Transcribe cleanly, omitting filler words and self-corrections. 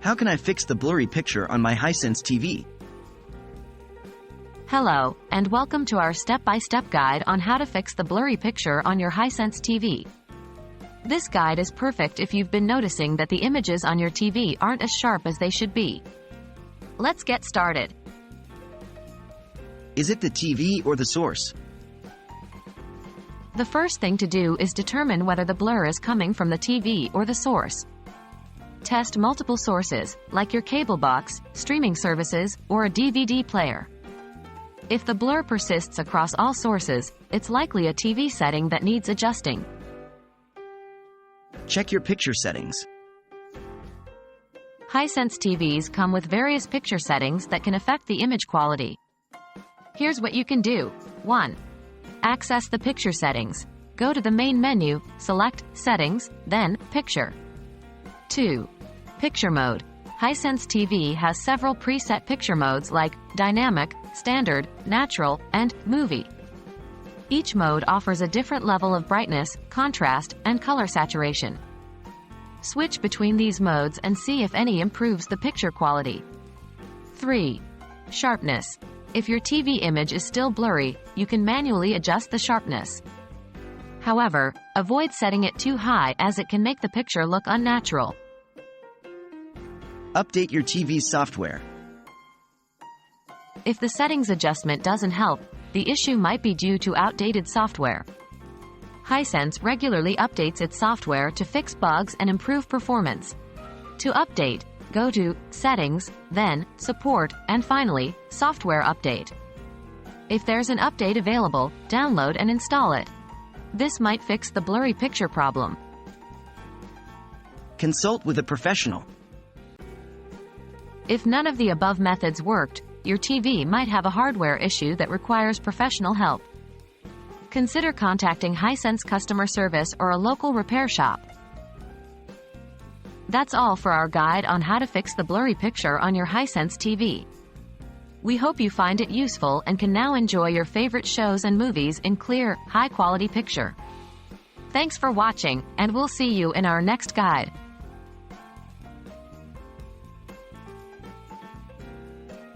How can I fix the blurry picture on my Hisense TV? Hello, and welcome to our step-by-step guide on how to fix the blurry picture on your Hisense TV. This guide is perfect if you've been noticing that the images on your TV aren't as sharp as they should be. Let's get started. Is it the TV or the source? The first thing to do is determine whether the blur is coming from the TV or the source. Test multiple sources, like your cable box, streaming services, or a DVD player. If the blur persists across all sources, it's likely a TV setting that needs adjusting. Check your picture settings. Hisense TVs come with various picture settings that can affect the image quality. Here's what you can do. 1. Access the picture settings. Go to the main menu, select Settings, then Picture. 2. Picture mode. Hisense TV has several preset picture modes like Dynamic, Standard, Natural, and Movie. Each mode offers a different level of brightness, contrast, and color saturation. Switch between these modes and see if any improves the picture quality. 3. Sharpness. If your TV image is still blurry, you can manually adjust the sharpness. However, avoid setting it too high as it can make the picture look unnatural. Update your TV's software. If the settings adjustment doesn't help, the issue might be due to outdated software. Hisense regularly updates its software to fix bugs and improve performance. To update, go to Settings, then Support, and finally, Software Update. If there's an update available, download and install it. This might fix the blurry picture problem. Consult with a professional. If none of the above methods worked, your TV might have a hardware issue that requires professional help. Consider contacting Hisense customer service or a local repair shop. That's all for our guide on how to fix the blurry picture on your Hisense TV. We hope you find it useful and can now enjoy your favorite shows and movies in clear, high-quality picture. Thanks for watching, and we'll see you in our next guide.